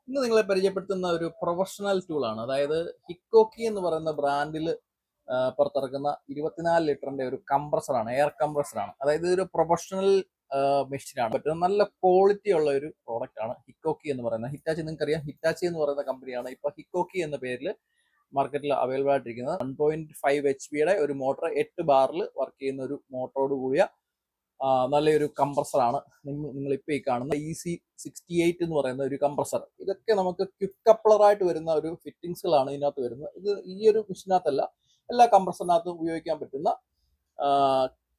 ഇന്ന് നിങ്ങളെ പരിചയപ്പെടുത്തുന്ന ഒരു പ്രൊഫഷണൽ ടൂളാണ്. അതായത് ഹിക്കോക്കി എന്ന് പറയുന്ന ബ്രാൻഡിൽ പുറത്തിറക്കുന്ന 24 ലിറ്ററിന്റെ ഒരു കംപ്രസറാണ്, എയർ കംപ്രസറാണ്. അതായത് ഇതൊരു പ്രൊഫഷണൽ മെഷീനാണ്. പറ്റുന്ന നല്ല ക്വാളിറ്റി ഉള്ള ഒരു പ്രോഡക്റ്റ് ആണ് ഹിക്കോക്കി എന്ന് പറയുന്നത്. ഹിറ്റാച്ചി നിങ്ങൾക്കറിയാം, ഹിറ്റാച്ചി എന്ന് പറയുന്ന കമ്പനിയാണ് ഇപ്പൊ ഹിക്കോക്കി എന്ന പേരിൽ മാർക്കറ്റിൽ അവൈലബിൾ ആയിട്ടിരിക്കുന്നത്. 1.5 HP ഒരു മോട്ടർ 8 ബാറിൽ വർക്ക് ചെയ്യുന്ന ഒരു മോട്ടറോട് കൂടിയ നല്ലൊരു കംപ്രസറാണ് നിങ്ങളിപ്പോൾ ഈ കാണുന്ന EC68 എന്ന് പറയുന്ന ഒരു കംപ്രസർ. ഇതൊക്കെ നമുക്ക് ക്വിക്ക് കപ്ലറായിട്ട് വരുന്ന ഒരു ഫിറ്റിങ്സുകളാണ് ഇതിനകത്ത് വരുന്നത്. ഇത് ഈ ഒരു മെഷീനകത്തല്ല, എല്ലാ കംപ്രസറിനകത്തും ഉപയോഗിക്കാൻ പറ്റുന്ന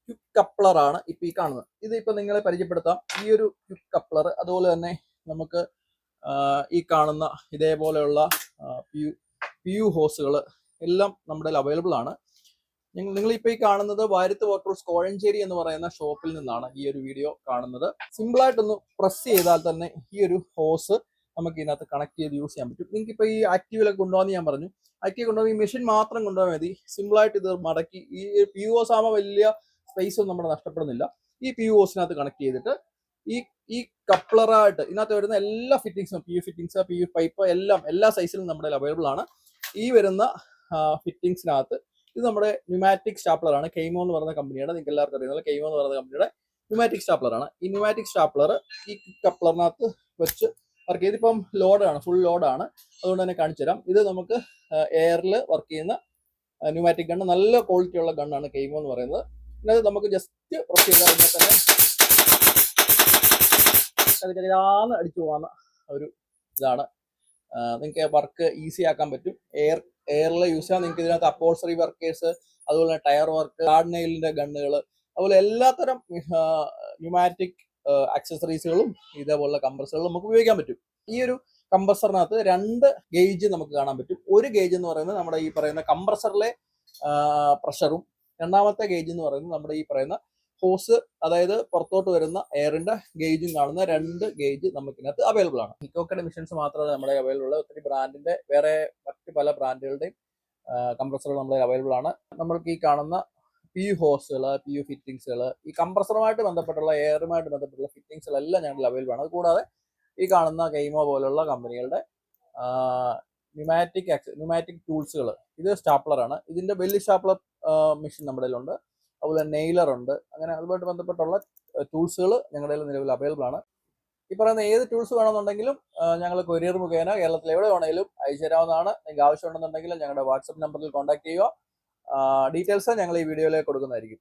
ക്വിക്ക് കപ്ലറാണ് ഇപ്പൊ ഈ കാണുന്നത്. ഇത് ഇപ്പൊ നിങ്ങളെ പരിചയപ്പെടുത്താം. ഈ ഒരു ക്വിക്ക് കപ്ലർ, അതുപോലെ തന്നെ നമുക്ക് ഈ കാണുന്ന ഇതേപോലെയുള്ള PU ഹോസുകൾ എല്ലാം നമ്മുടെ അവൈലബിൾ ആണ്. നിങ്ങളിപ്പോൾ ഈ കാണുന്നത് വാര്യത്ത് വാട്ടർസ് കോഴഞ്ചേരി എന്ന് പറയുന്ന ഷോപ്പിൽ നിന്നാണ് ഈ ഒരു വീഡിയോ കാണുന്നത്. സിമ്പിളായിട്ടൊന്ന് പ്രസ് ചെയ്താൽ തന്നെ ഈ ഒരു ഹോസ് നമുക്ക് ഇതിനകത്ത് കണക്ട് ചെയ്ത് യൂസ് ചെയ്യാൻ പറ്റും. നിങ്ങൾക്ക് ഇപ്പോൾ ഈ ആക്റ്റീവിലൊക്കെ കൊണ്ടുപോകാൻ ഞാൻ പറഞ്ഞു, ആക്റ്റീവ് കൊണ്ടുപോകാൻ ഈ മെഷീൻ മാത്രം കൊണ്ടുപോകാൻ മതി. സിമ്പിളായിട്ട് ഇത് മടക്കി, ഈ PU ഹോസ് ആകുമ്പോൾ വലിയ സ്പേസ് ഒന്നും നമ്മുടെ നഷ്ടപ്പെടുന്നില്ല. ഈ PU ഹോസിനകത്ത് കണക്ട് ചെയ്തിട്ട് ഈ കപ്ലറായിട്ട് ഇതിനകത്ത് വരുന്ന എല്ലാ ഫിറ്റിങ്സും, PU ഫിറ്റിങ്സ്, PU പൈപ്പ് എല്ലാം എല്ലാ സൈസിലും നമ്മുടെ അവൈലബിൾ ആണ്. ഈ വരുന്ന ഫിറ്റിങ്സിനകത്ത് ഇത് നമ്മുടെ ന്യൂമാറ്റിക് സ്റ്റാപ്ലർ ആണ്. കെയ്മോ എന്ന് പറയുന്ന കമ്പനിയാണ്, നിങ്ങൾക്ക് എല്ലാവർക്കും അറിയുന്നത്. കെയ്മോ എന്ന് പറയുന്ന കമ്പനിയുടെ ന്യൂമാറ്റിക് സ്റ്റാപ്ലർ ആണ്. ഈ ന്യൂമാറ്റിക് സ്റ്റാപ്ലർ ഈ കപ്ലറിനകത്ത് വെച്ച് വർക്ക് ചെയ്ത് ഇപ്പം ലോഡാണ്, ഫുൾ ലോഡാണ്. അതുകൊണ്ട് തന്നെ കാണിച്ചു തരാം. ഇത് നമുക്ക് എയറിൽ വർക്ക് ചെയ്യുന്ന ന്യൂമാറ്റിക് ഗണ്ണ്, നല്ല ക്വാളിറ്റി ഉള്ള ഗണ്ണാണ് കെയ്മോ എന്ന് പറയുന്നത്. ഇതിനകത്ത് നമുക്ക് ജസ്റ്റ് പ്രസ് ചെയ്താൽ കഴിഞ്ഞാൽ തന്നെ അടിച്ചു പോകുന്ന ഒരു ഇതാണ്. നിങ്ങൾക്ക് വർക്ക് ഈസി ആക്കാൻ പറ്റും. എയറിൽ യൂസ് ചെയ്യാൻ നിങ്ങൾക്ക് ഇതിനകത്ത് അപ്പോൾസറി വർക്കേഴ്സ്, അതുപോലെ ടയർ വർക്ക്, ഗാർഡ് നെയിലിന്റെ ഗണ്ണുകൾ, അതുപോലെ എല്ലാത്തരം ന്യൂമാറ്റിക് ആക്സസറീസുകളും ഇതേപോലുള്ള കംപ്രസറുകളും നമുക്ക് ഉപയോഗിക്കാൻ പറ്റും. ഈ ഒരു കംപ്രസറിനകത്ത് 2 ഗേജ് നമുക്ക് കാണാൻ പറ്റും. ഒരു ഗേജ് എന്ന് പറയുന്നത് നമ്മുടെ ഈ പറയുന്ന കംപ്രസറിലെ പ്രഷറും, രണ്ടാമത്തെ ഗേജ് എന്ന് പറയുന്നത് നമ്മുടെ ഈ പറയുന്ന ഹോസ്, അതായത് പുറത്തോട്ട് വരുന്ന എയറിന്റെ ഗേജും കാണുന്ന 2 ഗേജ് നമുക്കിനകത്ത് അവൈലബിൾ ആണ്. ഹിക്കോക്കിയുടെ മെഷീൻസ് മാത്രമല്ല നമ്മുടെ അവൈലബിൾ ഉള്ള, ഒത്തിരി ബ്രാൻഡിന്റെ വേറെ മറ്റ് പല ബ്രാൻഡുകളുടെയും കംപ്രസറുകൾ നമ്മുടെ അവൈലബിൾ ആണ്. നമ്മൾക്ക് ഈ കാണുന്ന PU ഹോസുകൾ, PU ഫിറ്റിങ്സുകൾ, ഈ കംപ്രസറുമായിട്ട് ബന്ധപ്പെട്ടുള്ള എയറുമായിട്ട് ബന്ധപ്പെട്ടുള്ള ഫിറ്റിങ്സുകളെല്ലാം ഞങ്ങൾ അവൈലബിൾ ആണ്. അതുകൂടാതെ ഈ കാണുന്ന കെയ്മോ പോലുള്ള കമ്പനികളുടെ ന്യൂമാറ്റിക് ടൂൾസുകൾ, ഇത് സ്റ്റാപ്ലറാണ്. ഇതിന്റെ വലിയ സ്റ്റാപ്ലർ മെഷീൻ നമ്മുടെ കയ്യിലുണ്ട്. അതുപോലെ നെയിലർ ഉണ്ട്. അങ്ങനെ അതുമായിട്ട് ബന്ധപ്പെട്ടുള്ള ടൂൾസുകൾ ഞങ്ങളുടെ നിലവിൽ അവൈലബിൾ ആണ്. ഈ പറയുന്ന ഏത് ടൂൾസ് വേണമെന്നുണ്ടെങ്കിലും ഞങ്ങൾ കൊറിയർ മുഖേന കേരളത്തിൽ എവിടെ വേണമെങ്കിലും അയച്ചു തരാവുന്നതാണ്. നിങ്ങൾക്ക് ആവശ്യമുണ്ടെന്നുണ്ടെങ്കിൽ ഞങ്ങളുടെ വാട്സപ്പ് നമ്പറിൽ കോൺടാക്ട് ചെയ്യുക. ഡീറ്റെയിൽസ് ഞങ്ങൾ ഈ വീഡിയോയിലേക്ക് കൊടുക്കുന്നതായിരിക്കും.